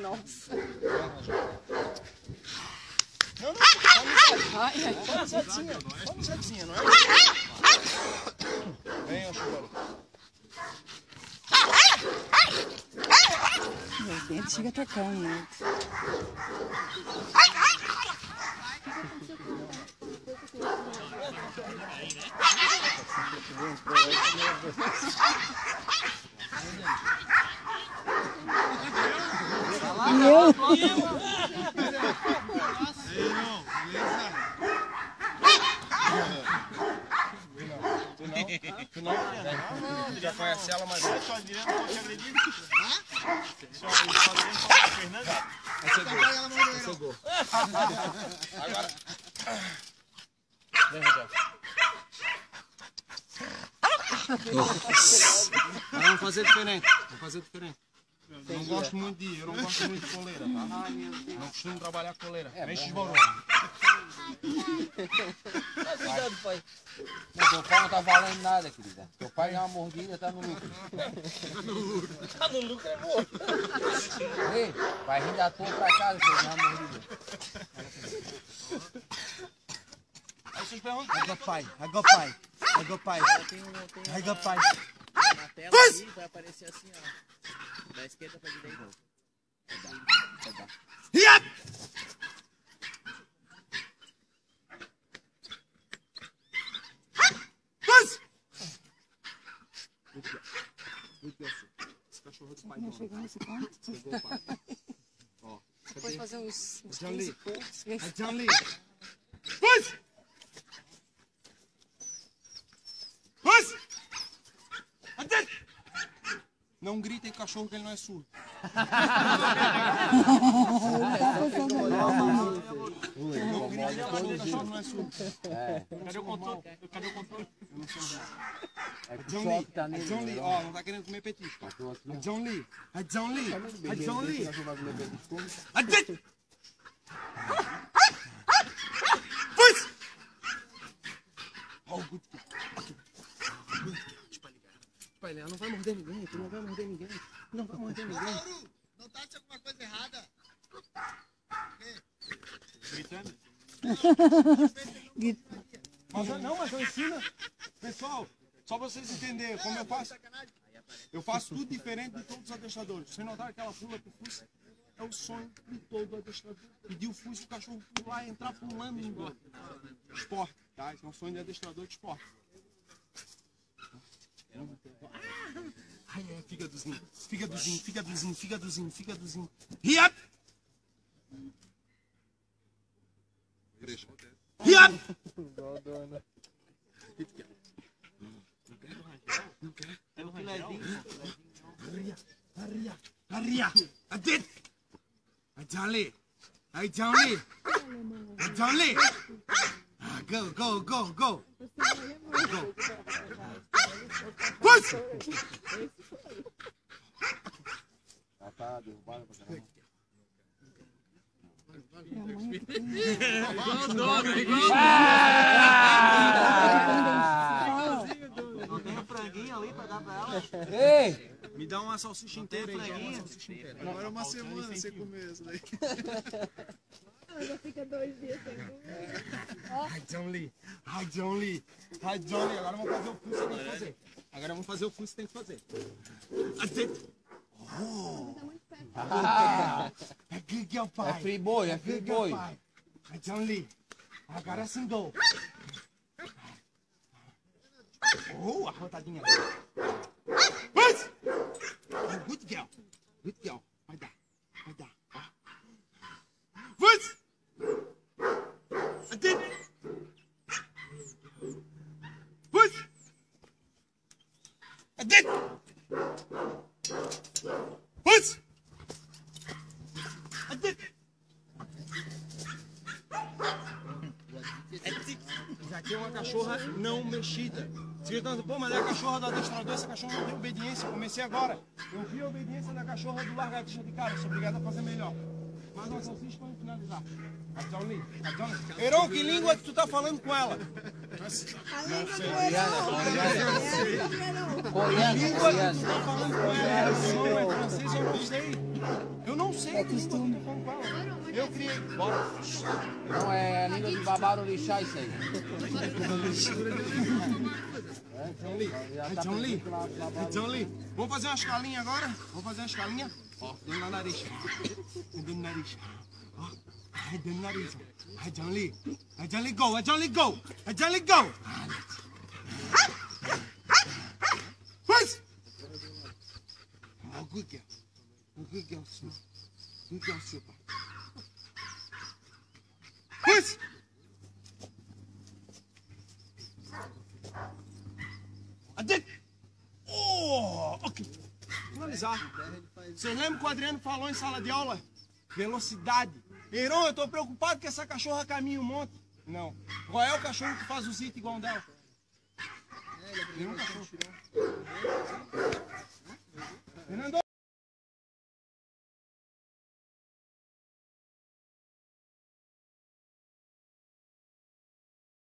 Nossa. Não, só uma setinha, não é? Vem, ó, chegou. Meu dente chega atacando, né? Tu não? Já conhece ela, mas só direto não te agredir. Só direto não te Fernanda. Esse é gol. Agora. Vem, Raquel. Vamos fazer diferente. Eu não gosto muito de coleira, tá? Não costumo trabalhar coleira. Mexe de valor. Cuidado, pai. Não, teu pai não tá valendo nada, querida. Teu pai é uma mordida, tá no lucro. Tá no lucro, é bom. Ei, vai vir da tua pra casa, que é uma mordida. Aí vocês perguntam. Água pai. Na tela aí vai aparecer assim, ó. Da esquerda pra direita. Esse cachorro do pai Não chegou nesse ponto. Pegou o pai. Ó. Depois fazer uns John 15 Lee. pontos. John Lee. Não gritem cachorro que ele não é surdo. Não gritem cachorro que não é surdo. Cadê o controle? Eu não sei. John Lee, ó, não tá querendo comer petisco. John Lee. Pai, não vai morder ninguém, tu não vai morder ninguém. Não vai morder ninguém. Notaste alguma coisa errada? Gritando? Mas eu ensino. Pessoal, só pra vocês entenderem como eu faço. Eu faço tudo diferente de todos os adestradores. Vocês notaram aquela pula pro fuso? É o sonho de todo adestrador. Pedir o fuso, o cachorro pular e entrar pulando no esporte, tá? Esse é um sonho de adestrador de esporte. Ai, é, fígadozinho. Riap! Riap! Não quer? É um filezinho. Arria! Adit! Ajali! Go! Push! Tá derrubado pra caramba. Igual o dono, igual Não tem um franguinho ali pra dar pra ela? Ei! Me dá uma salsicha inteira aí, Agora uma semana sem comer isso daí. Já fica 2 dias sem comer. Ai, John Lee. Agora vamos fazer o curso que tem que fazer. É good girl, pai. É free boy. Ai, John Lee. Agora sim, go. Oh, a rotadinha. Push! Good girl. Vai dar. Push! Push! Push! Já tem uma cachorra não mexida. Você está dizendo, pô, mas é a cachorra do adestrador, essa cachorra não tem obediência. Eu comecei agora. Eu vi a obediência da cachorra do largadista de cara. Sou obrigado a fazer melhor. Mais uma salsicha para finalizar. A John Lee. Heron, que língua que tu tá falando com ela? A língua do Heron. Coreano. Que língua que tu tá falando com ela? É alemão, é francês, eu não sei. É costume. Eu criei. Bora. Não, é língua de babarorixá isso aí. É John Lee. É John Lee. Vamos fazer uma escalinha agora? Vamos fazer uma escalinha? Ó, dentro do nariz. Dentro do nariz. Ó, é dentro do nariz. É John Lee. É John Lee, go. É John Lee, go. É John Lee, go. Pois. Oh, good girl. Good girl, senhor. Good girl, senhor, pai. Pois. Oh, ok. Finalizar. Vocês lembram que o Adriano falou em sala de aula? Velocidade. Heron, eu tô preocupado que essa cachorra caminha um monte. Não. Qual é o cachorro que faz o zito igual um dela? Nenhum cachorro. Fernando!